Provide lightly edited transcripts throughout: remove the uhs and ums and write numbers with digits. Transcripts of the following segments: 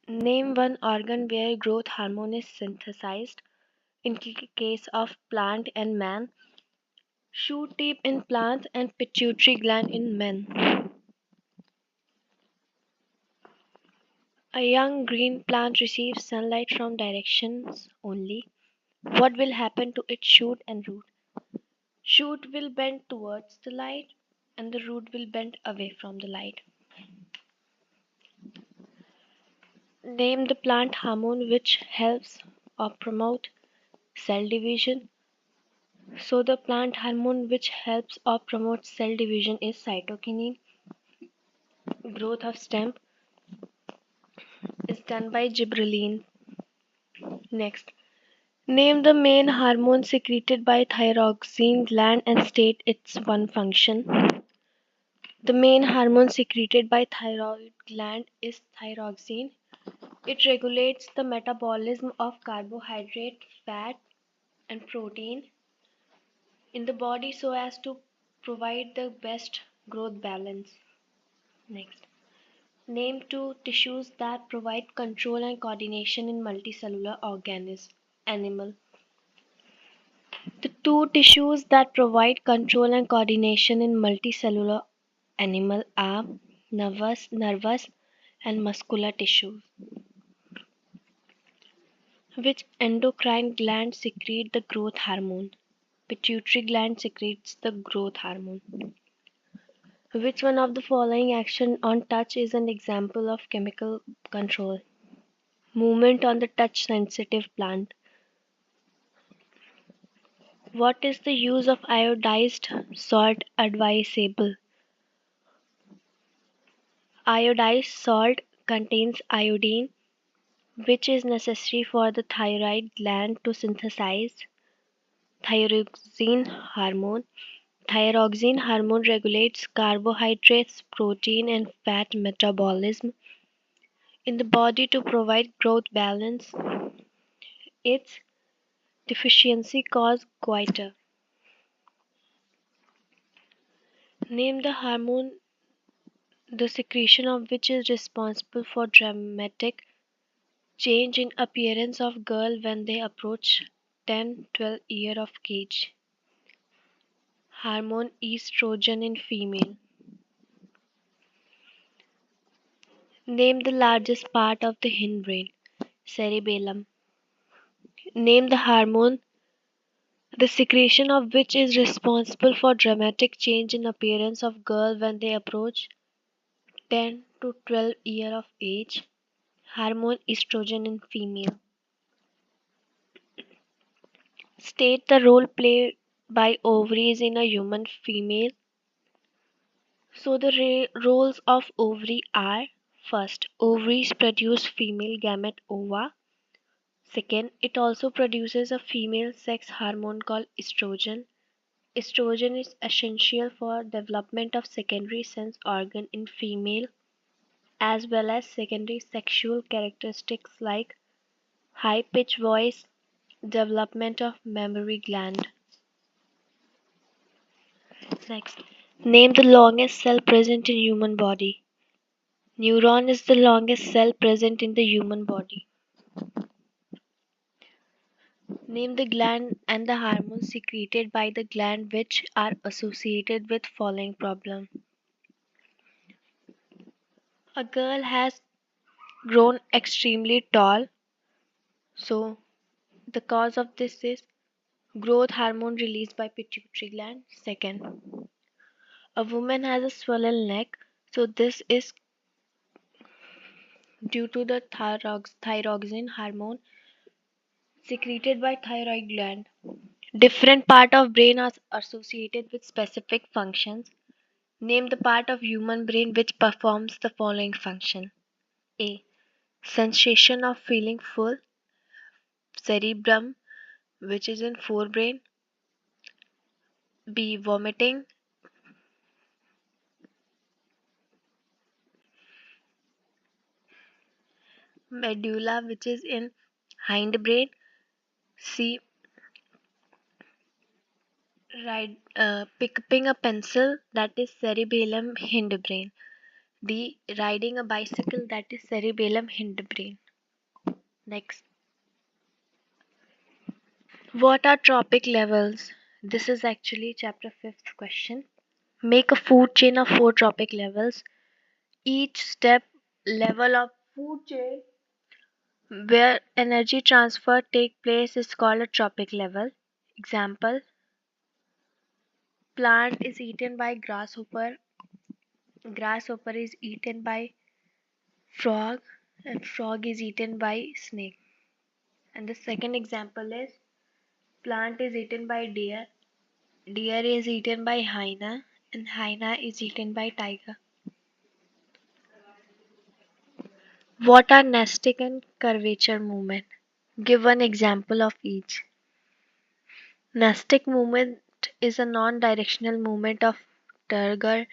Name one organ where growth hormone is synthesized. In case of plant and man, shoot tip in plant and pituitary gland in men. A young green plant receives sunlight from directions only. What will happen to its shoot and root? Shoot will bend towards the light and the root will bend away from the light. Name the plant hormone which helps or promote cell division. So the plant hormone which helps or promotes cell division is cytokinin. Growth of stem is done by gibberellin. Next, name the main hormone secreted by thyroxine gland and state its one function. The main hormone secreted by thyroid gland is thyroxine. It regulates the metabolism of carbohydrate, fat, and protein in the body so as to provide the best growth balance. Next, name two tissues that provide control and coordination in multicellular organism. Animal. The two tissues that provide control and coordination in multicellular animal are nervous and muscular tissues. Which endocrine gland secrete the growth hormone? Pituitary gland secretes the growth hormone. Which one of the following action on touch is an example of chemical control? Movement on the touch sensitive plant. What is the use of iodized salt advisable? Iodized salt contains iodine, which is necessary for the thyroid gland to synthesize thyroxine hormone. Thyroxine hormone regulates carbohydrates, protein, and fat metabolism in the body to provide growth balance. Its deficiency causes goiter. Name the hormone the secretion of which is responsible for dramatic change in appearance of girl when they approach 10-12 year of age. Hormone estrogen in female. Name the largest part of the hindbrain. Cerebellum. Name the hormone the secretion of which is responsible for dramatic change in appearance of girl when they approach 10 to 12 year of age. Hormone estrogen in female. State the role played by ovaries in a human female. So the roles of ovary are: first, ovaries produce female gamete ova. Second, it also produces a female sex hormone called estrogen. Estrogen is essential for development of secondary sense organ in female as well as secondary sexual characteristics like high pitched voice, development of mammary gland. Next, name the longest cell present in human body. Neuron is the longest cell present in the human body. Name the gland and the hormones secreted by the gland which are associated with following problem. A girl has grown extremely tall, so the cause of this is growth hormone released by pituitary gland. Second, a woman has a swollen neck, so this is due to the thyroxine hormone secreted by thyroid gland. Different part of brain are associated with specific functions. Name the part of human brain which performs the following function. A. Sensation of feeling full. Cerebrum, which is in forebrain. B. Vomiting. Medulla, which is in hindbrain. C. Picking a pencil, that is cerebellum hindbrain. D. Riding a bicycle, that is cerebellum hindbrain. Next. What are tropic levels? This is actually chapter 5th question. Make a food chain of 4 tropic levels. Each step level of food chain where energy transfer take place is called a tropic level. Example, plant is eaten by grasshopper, grasshopper is eaten by frog, and frog is eaten by snake. And the second example is plant is eaten by deer, deer is eaten by hyena, and hyena is eaten by tiger. What are nesting and curvature movement? Give one example of each. Nastic movement is a non-directional movement of turgor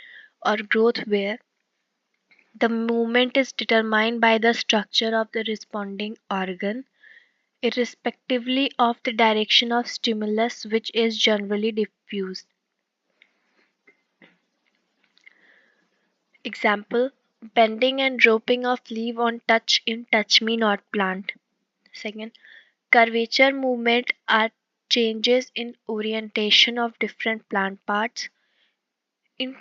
or growth where the movement is determined by the structure of the responding organ, irrespectively of the direction of stimulus, which is generally diffused. Example, bending and dropping of leaf on touch in touch me not plant. Second, curvature movement are changes in orientation of different plant parts in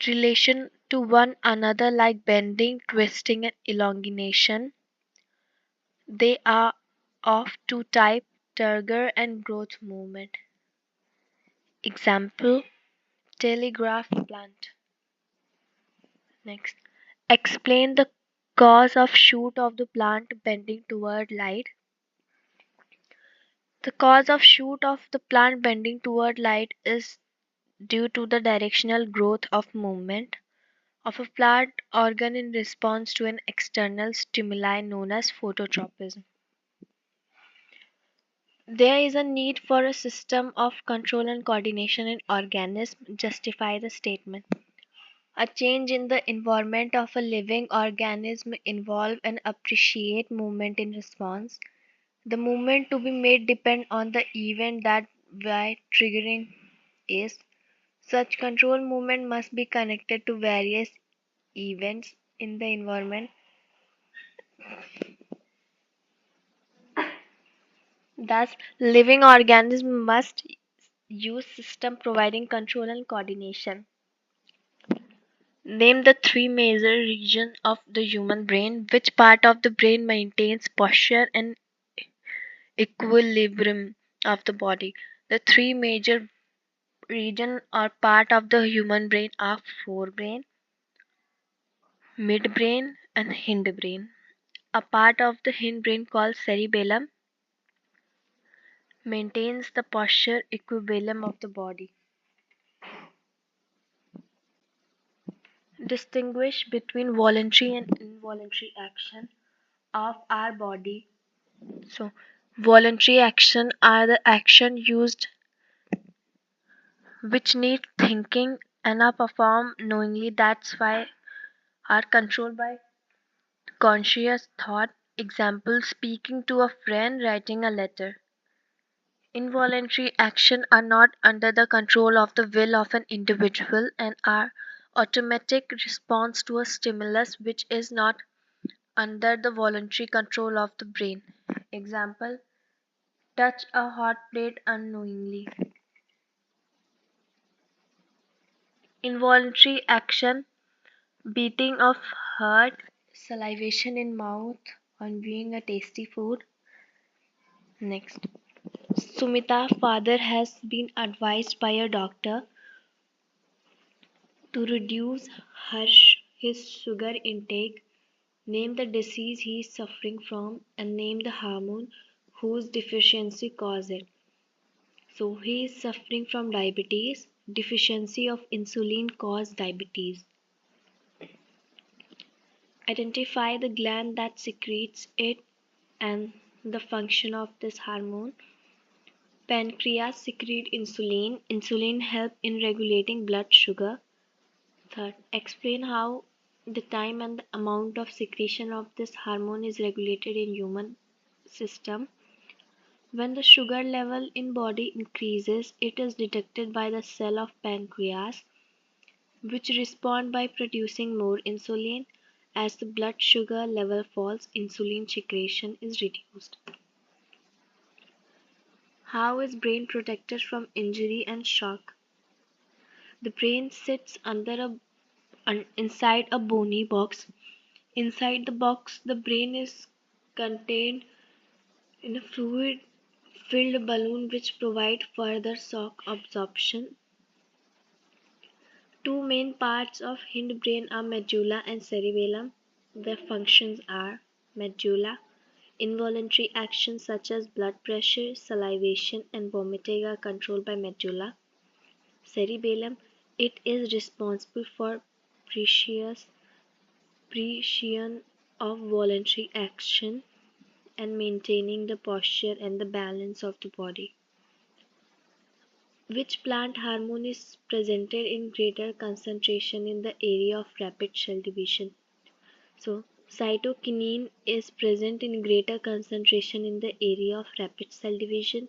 relation to one another like bending, twisting, and elongation. They are of two types, turgor and growth movement. Example, telegraph plant. Next, explain the cause of shoot of the plant bending toward light. The cause of shoot of the plant bending toward light is due to the directional growth of movement of a plant organ in response to an external stimuli known as phototropism. There is a need for a system of control and coordination in organisms. Justify the statement. A change in the environment of a living organism involve and appreciate movement in response. The movement to be made depend on the event that by triggering is. Such control movement must be connected to various events in the environment. Thus, living organisms must use system providing control and coordination. Name the three major regions of the human brain. Which part of the brain maintains posture and equilibrium of the body? The three major regions or part of the human brain are forebrain, midbrain, and hindbrain. A part of the hindbrain called cerebellum maintains the posture equilibrium of the body. Distinguish between voluntary and involuntary action of our body. So, voluntary action are the action used which need thinking and are performed knowingly. That's why are controlled by conscious thought. Example, speaking to a friend, writing a letter. Involuntary action are not under the control of the will of an individual and are automatic response to a stimulus which is not under the voluntary control of the brain. Example, touch a hot plate unknowingly. Involuntary action, beating of heart, salivation in mouth on viewing a tasty food. Next, Sumita's father has been advised by a doctor to reduce his sugar intake. Name the disease he is suffering from and name the hormone whose deficiency caused it. So he is suffering from diabetes. Deficiency of insulin caused diabetes. Identify the gland that secretes it and the function of this hormone. Pancreas secrete insulin. Insulin help in regulating blood sugar. Third, explain how the time and the amount of secretion of this hormone is regulated in human system. When the sugar level in body increases, it is detected by the cell of pancreas. which respond by producing more insulin. As the blood sugar level falls, insulin secretion is reduced. How is brain protected from injury and shock? The brain sits inside a bony box. Inside the box, the brain is contained in a fluid-filled balloon which provide further shock absorption. Two main parts of hindbrain are medulla and cerebellum. Their functions are: medulla, involuntary actions such as blood pressure, salivation, and vomiting are controlled by medulla. Cerebellum, it is responsible for precision of voluntary action and maintaining the posture and the balance of the body. Which plant hormone is presented in greater concentration in the area of rapid cell division? So, cytokinin is present in greater concentration in the area of rapid cell division.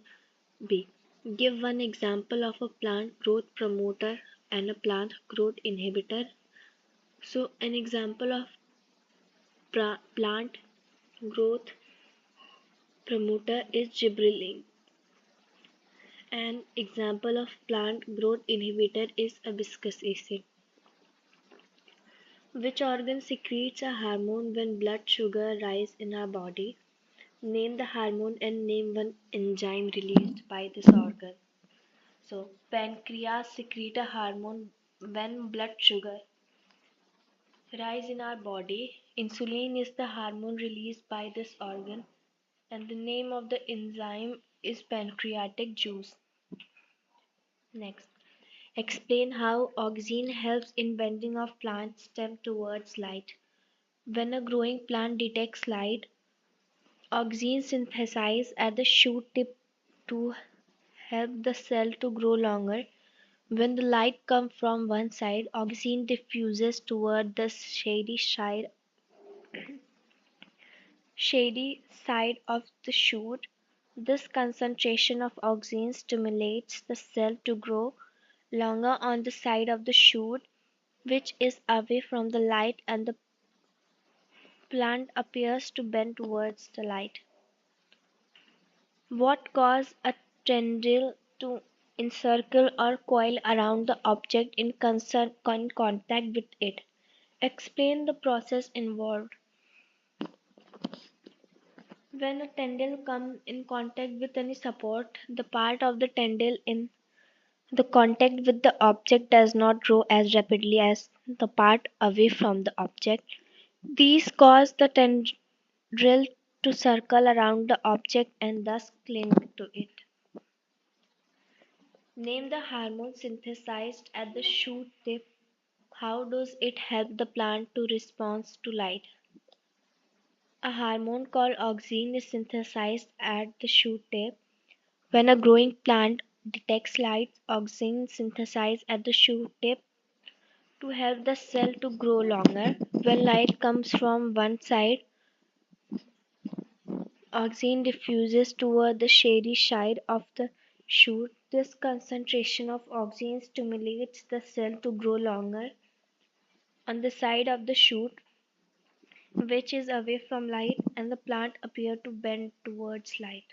B. Give one example of a plant growth promoter and a plant growth inhibitor. So, an example of plant growth promoter is gibberellin. An example of plant growth inhibitor is hibiscus acid. Which organ secretes a hormone when blood sugar rise in our body? Name the hormone and name one enzyme released by this organ. So, pancreas secrete a hormone when blood sugar rise in our body. Insulin is the hormone released by this organ, and the name of the enzyme is pancreatic juice. Next, explain how auxin helps in bending of plant stem towards light. When a growing plant detects light, auxin synthesizes at the shoot tip to help the cell to grow longer. When the light comes from one side, auxin diffuses toward the shady side of the shoot. This concentration of auxin stimulates the cell to grow longer on the side of the shoot which is away from the light, and the plant appears to bend towards the light. What causes a tendril to encircle or coil around the object in contact with it? Explain the process involved. When a tendril comes in contact with any support, the part of the tendril in the contact with the object does not grow as rapidly as the part away from the object. These cause the tendril to circle around the object and thus cling to it. Name the hormone synthesized at the shoot tip. How does it help the plant to respond to light? A hormone called auxin is synthesized at the shoot tip. When a growing plant detects light, auxin synthesized at the shoot tip to help the cell to grow longer. When light comes from one side, auxin diffuses toward the shady side of the shoot. This concentration of auxin stimulates the cell to grow longer on the side of the shoot which is away from light, and the plant appear to bend towards light.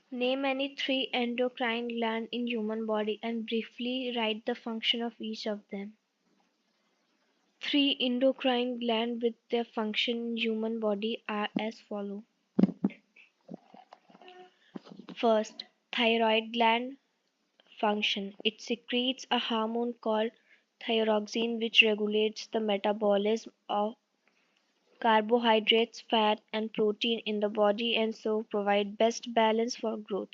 Name any three endocrine glands in human body and briefly write the function of each of them. Three endocrine glands with their function in human body are as follow. First, thyroid gland function. It secretes a hormone called thyroxine which regulates the metabolism of carbohydrates, fat, and protein in the body and so provide best balance for growth.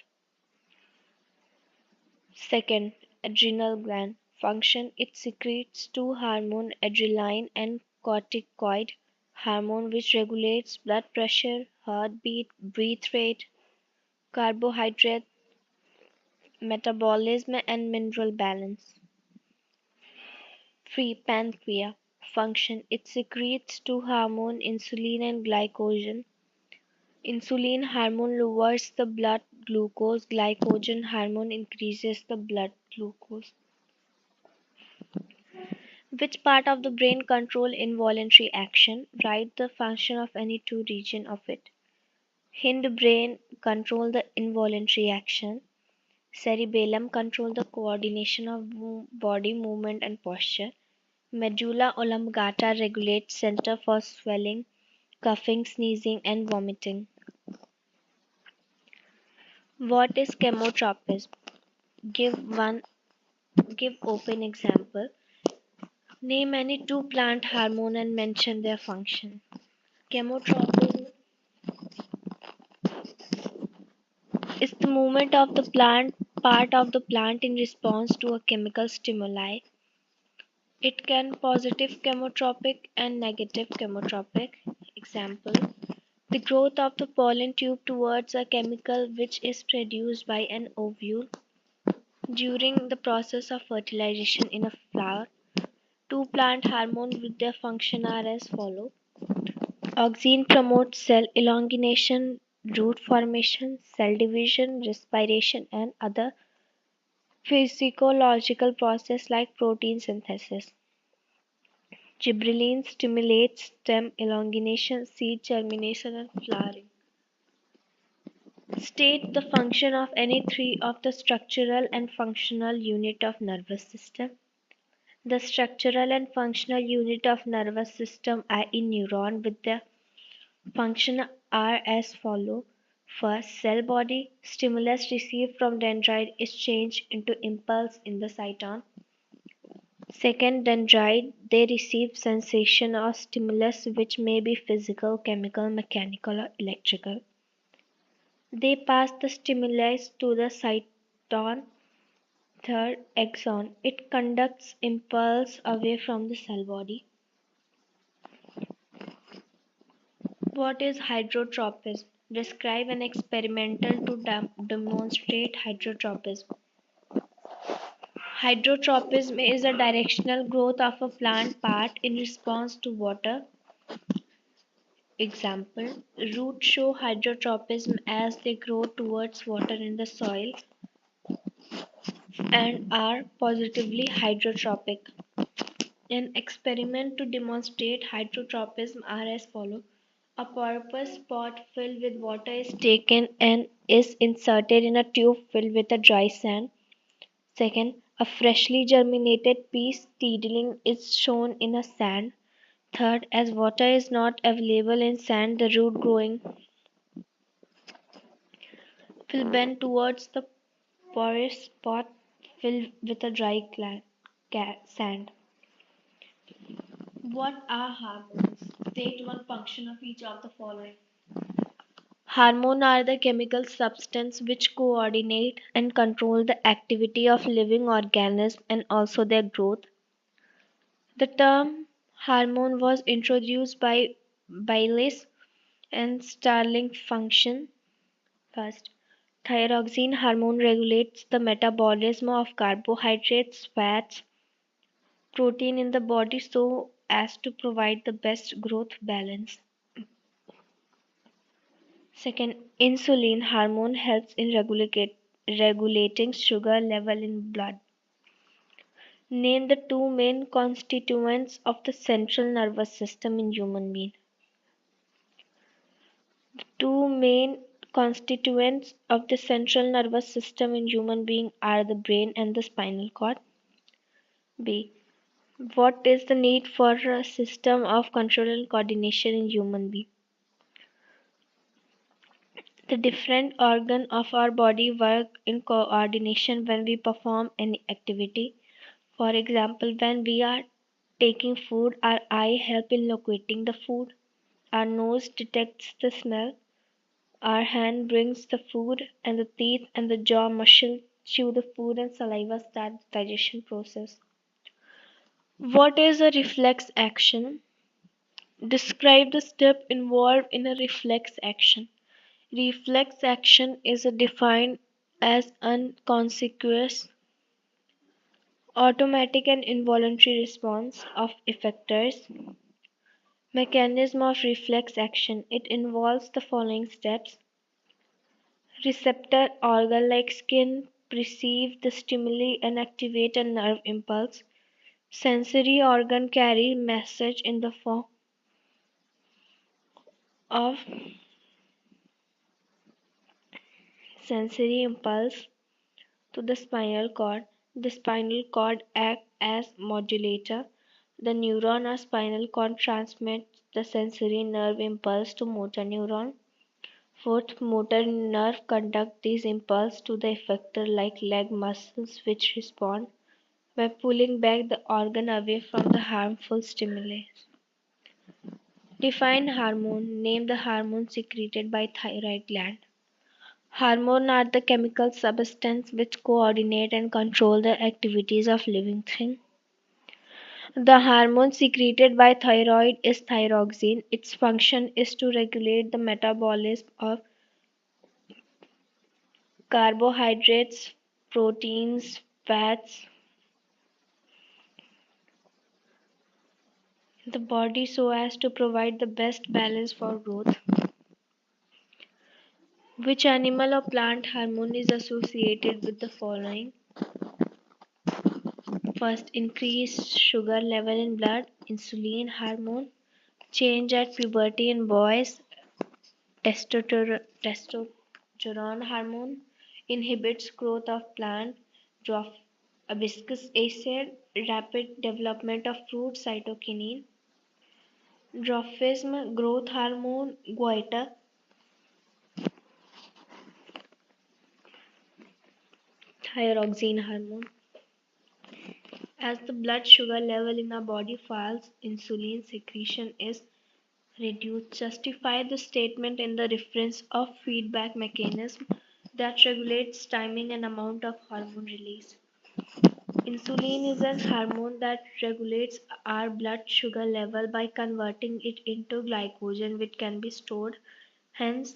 Second, adrenal gland function. It secretes two hormones, adrenaline and corticoid hormone, which regulates blood pressure, heartbeat, breath rate, carbohydrate metabolism, and mineral balance. 3. Pancreas function. It secretes two hormones, insulin and glycogen. Insulin hormone lowers the blood glucose, glycogen hormone increases the blood glucose. Which part of the brain control involuntary action? Write the function of any two region of it. Hindbrain control the involuntary action. Cerebellum control the coordination of body movement and posture. Medulla oblongata regulates center for swelling, coughing, sneezing, and vomiting. What is chemotropism? Give one give open example. Name any two plant hormone and mention their function. Chemotropism is the movement of the plant part of the plant in response to a chemical stimuli. It can positive chemotropic and negative chemotropic. Example: the growth of the pollen tube towards a chemical which is produced by an ovule during the process of fertilization in a flower. Two plant hormones with their function are as follow. Auxin promotes cell elongation, root formation, cell division, respiration, and other physiological processes like protein synthesis. Gibberellin stimulates stem elongation, seed germination, and flowering. State the function of any three of the structural and functional unit of nervous system. The structural and functional unit of nervous system are in neuron with their function are as follow. First, cell body stimulus received from dendrite is changed into impulse in the cyton. Second, dendrite they receive sensation or stimulus which may be physical, chemical, mechanical, or electrical. They pass the stimulus to the cyton. Third, axon. It conducts impulse away from the cell body. What is hydrotropism? Describe an experimental to demonstrate hydrotropism. Hydrotropism is a directional growth of a plant part in response to water. Example: roots show hydrotropism as they grow towards water in the soil and are positively hydrotropic. An experiment to demonstrate hydrotropism are as follows. A porous pot filled with water is taken and is inserted in a tube filled with a dry sand. Second, a freshly germinated pea seedling is shown in a sand. Third, as water is not available in sand, the root growing will bend towards the porous pot filled with a dry sand. What are hormones? State one function of each of the following. Hormones are the chemical substances which coordinate and control the activity of living organisms and also their growth. The term hormone was introduced by Baylis and Starling function. First, thyroxine hormone regulates the metabolism of carbohydrates, fats, protein in the body so as to provide the best growth balance. Second, insulin hormone helps in regulating sugar level in blood. Name the two main constituents of the central nervous system in human being. Two main constituents of the central nervous system in human being are the brain and the spinal cord. B. What is the need for a system of control and coordination in human being? The different organs of our body work in coordination when we perform any activity. For example, when we are taking food, our eye help in locating the food, our nose detects the smell, our hand brings the food, and the teeth and the jaw muscle chew the food, and saliva starts the digestion process. What is a reflex action? Describe the step involved in a reflex action. Reflex action is defined as unconscious, automatic and involuntary response of effectors. Mechanism of reflex action. It involves the following steps. Receptor organ like skin perceive the stimuli and activate a nerve impulse. Sensory organ carry message in the form of sensory impulse to the spinal cord. The spinal cord acts as modulator. The neuron or spinal cord transmits the sensory nerve impulse to motor neuron. Fourth, motor nerve conduct these impulses to the effector like leg muscles which respond by pulling back the organ away from the harmful stimuli. Define hormone. Name the hormone secreted by thyroid gland. Hormones are the chemical substances which coordinate and control the activities of living things. The hormone secreted by thyroid is thyroxine. Its function is to regulate the metabolism of carbohydrates, proteins, fats, the body so as to provide the best balance for growth. Which animal or plant hormone is associated with the following? First, increased sugar level in blood, insulin hormone, change at puberty in boys, testosterone hormone, inhibits growth of plant, hibiscus acid, rapid development of fruit, cytokinin, dwarfism, growth hormone, goiter, thyroxine hormone. As the blood sugar level in our body falls, insulin secretion is reduced. Justify the statement in the reference of feedback mechanism that regulates timing and amount of hormone release. Insulin is a hormone that regulates our blood sugar level by converting it into glycogen which can be stored. Hence,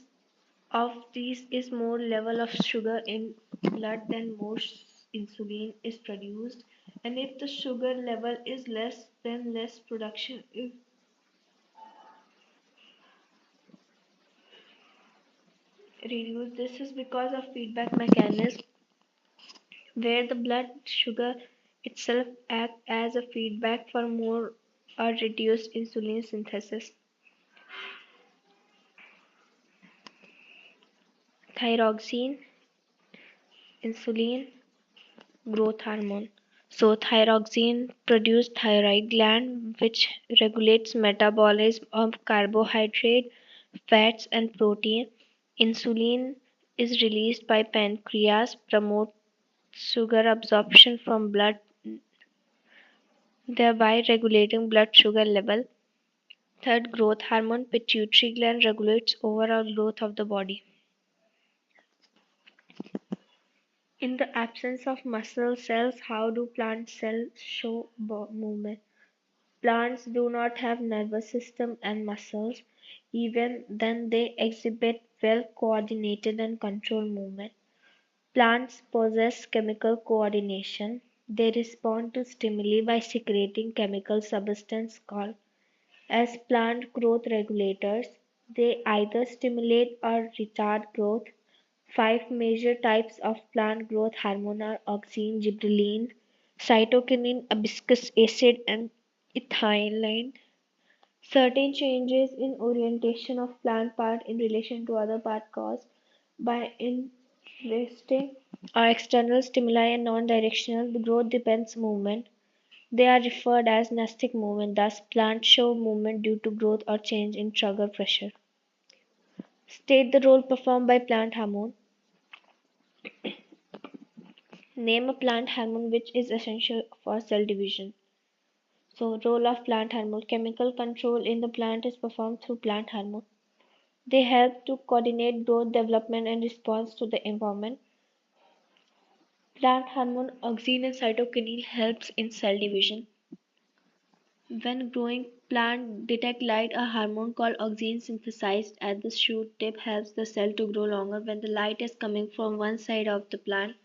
of these is more level of sugar in blood then more insulin is produced, and if the sugar level is less then less production is reduced. This is because of feedback mechanism where the blood sugar itself acts as a feedback for more or reduced insulin synthesis. Thyroxine, insulin, growth hormone. So thyroxine produces thyroid gland which regulates metabolism of carbohydrate, fats and protein. Insulin is released by pancreas, promotes sugar absorption from blood, thereby regulating blood sugar level. Third, growth hormone, pituitary gland regulates overall growth of the body. In the absence of muscle cells, how do plant cells show movement? Plants do not have nervous system and muscles. Even then they exhibit well coordinated and controlled movement. Plants possess chemical coordination. They respond to stimuli by secreting chemical substances called as plant growth regulators. They either stimulate or retard growth. Five major types of plant growth hormone are auxin, gibberellin, cytokinin, hibiscus acid, and ethylene. Certain changes in orientation of plant part in relation to other part caused by interesting or external stimuli and non-directional. The growth depends movement. They are referred as nestic movement. Thus, plants show movement due to growth or change in sugar pressure. State the role performed by plant hormone. Name a plant hormone which is essential for cell division. So, role of plant hormone. Chemical control in the plant is performed through plant hormone. They help to coordinate growth, development, and response to the environment. Plant hormone auxin and cytokinin helps in cell division. When growing plant detect light, a hormone called auxin synthesized at the shoot tip helps the cell to grow longer. When the light is coming from one side of the plant,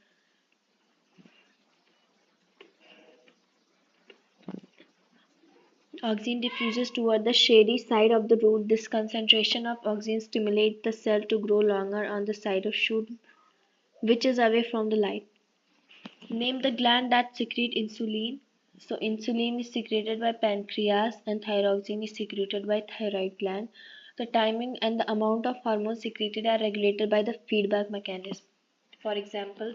auxin diffuses toward the shady side of the root. This concentration of auxin stimulates the cell to grow longer on the side of shoot which is away from the light. Name the gland that secretes insulin. So insulin is secreted by pancreas and thyroxine is secreted by thyroid gland. The timing and the amount of hormones secreted are regulated by the feedback mechanism. For example,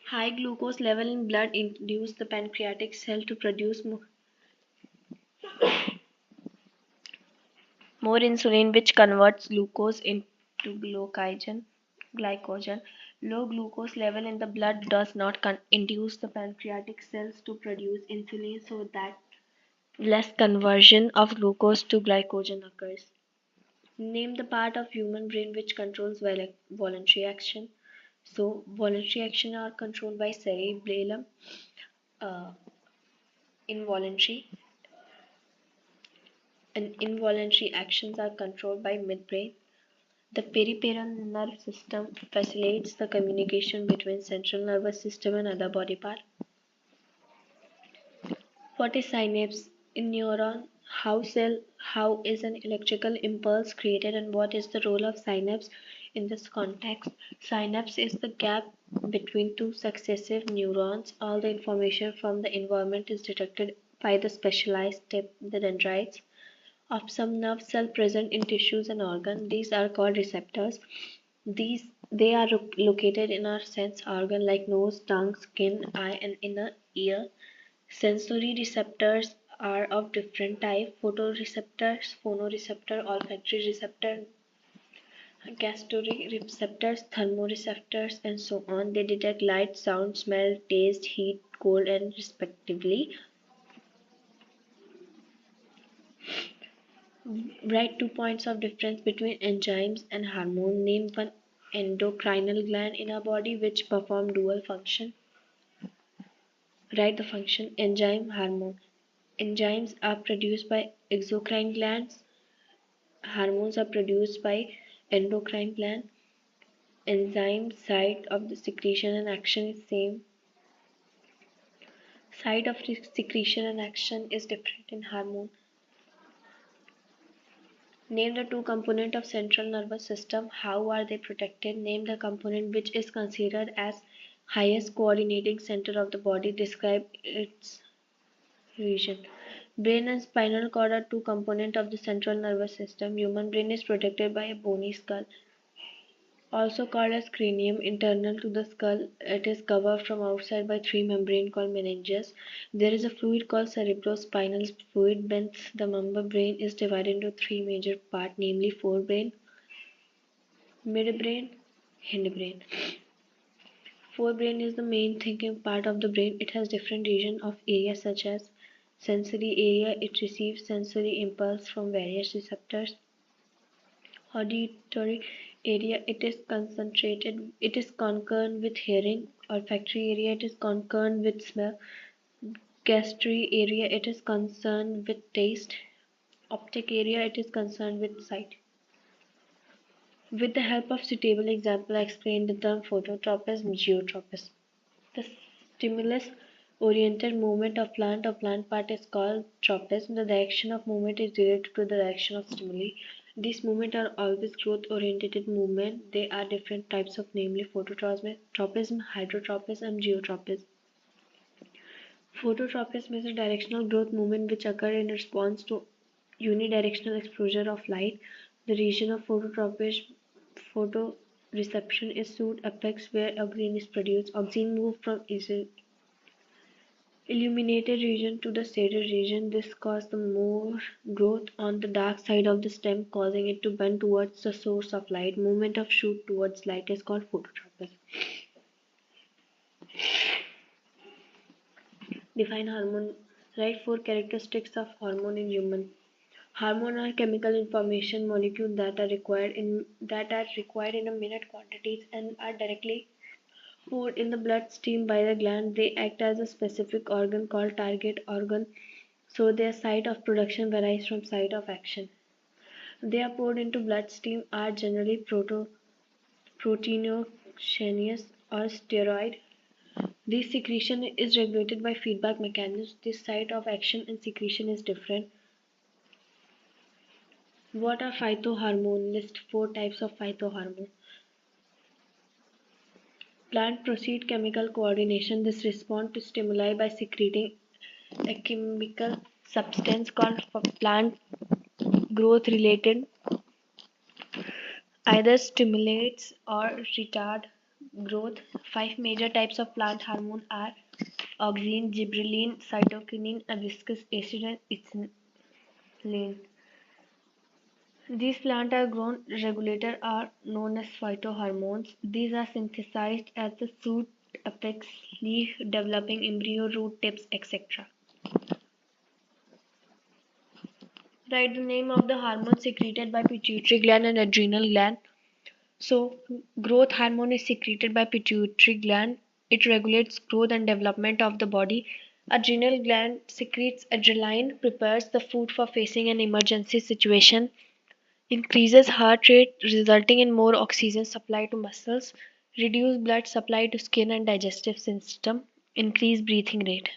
high glucose level in blood induce the pancreatic cell to produce more insulin, which converts glucose into glycogen. Low glucose level in the blood does not induce the pancreatic cells to produce insulin, so that less conversion of glucose to glycogen occurs. Name the part of human brain which controls voluntary action. So, voluntary action are controlled by cerebellum. Uh, involuntary and involuntary actions are controlled by midbrain. The peripheral nerve system facilitates the communication between central nervous system and other body parts. What is synapse? In neuron, how is an electrical impulse created and what is the role of synapse in this context? Synapse is the gap between two successive neurons. All the information from the environment is detected by the specialized tip, the dendrites of some nerve cell present in tissues and organs. These are called receptors. They are located in our sense organ like nose, tongue, skin, eye, and inner ear. Sensory receptors are of different type: photoreceptors, phonoreceptor, olfactory receptor, gustatory receptors, thermoreceptors, and so on. They detect light, sound, smell, taste, heat, cold, and respectively. Write 2 points of difference between enzymes and hormone. Name one endocrinal gland in our body which perform dual function. Write the function enzyme hormone. Enzymes are produced by exocrine glands. Hormones are produced by endocrine gland. Enzyme site of the secretion and action is same. Site of secretion and action is different in hormone. Name the two components of central nervous system. How are they protected? Name the component which is considered as highest coordinating center of the body. Describe its region. Brain and spinal cord are two components of the central nervous system. Human brain is protected by a bony skull, also called as cranium. Internal to the skull, it is covered from outside by three membranes called meninges. There is a fluid called cerebrospinal fluid. Hence, the brain is divided into three major parts, namely forebrain, midbrain, hindbrain. Forebrain is the main thinking part of the brain. It has different regions of area such as sensory area. It receives sensory impulse from various receptors. Auditory area, it is concerned with hearing. Olfactory area, it is concerned with smell. Gustatory area, it is concerned with taste. Optic area, it is concerned with sight. With the help of suitable example, I explain the term phototropism, geotropism. The stimulus oriented movement of plant or plant part is called tropism. The direction of movement is related to the direction of stimuli. These movements are always growth oriented movement. They are different types of, namely phototropism, hydrotropism, and geotropism. Phototropism is a directional growth movement which occurs in response to unidirectional exposure of light. The region of photoreception is soot apex where oxygen is produced. Oxygen moves from illuminated region to the shaded region. This causes the more growth on the dark side of the stem, causing it to bend towards the source of light. Movement of shoot towards light is called phototropism. Define hormone. Write 4 characteristics of hormone in human. Hormone are chemical information molecules that are required in a minute quantities and are directly poured in the bloodstream by the gland. They act as a specific organ called target organ, so their site of production varies from site of action. They are poured into bloodstream are generally proteinogenious or steroid. This secretion is regulated by feedback mechanisms. This site of action and secretion is different. What are phytohormones? List 4 types of phytohormone. Plant proceed chemical coordination. This responds to stimuli by secreting a chemical substance called plant growth related, either stimulates or retard growth. Five major types of plant hormone are auxin, gibberellin, cytokinin, abscisic acid, and ethylene. These plant are grown regulator are known as phytohormones. These are synthesized at the shoot, apex, leaf, developing embryo, root tips, etc. Write the name of the hormone secreted by pituitary gland and adrenal gland. So, growth hormone is secreted by pituitary gland. It regulates growth and development of the body. Adrenal gland secretes adrenaline, prepares the food for facing an emergency situation, increases heart rate, resulting in more oxygen supply to muscles, reduce blood supply to skin and digestive system, increase breathing rate.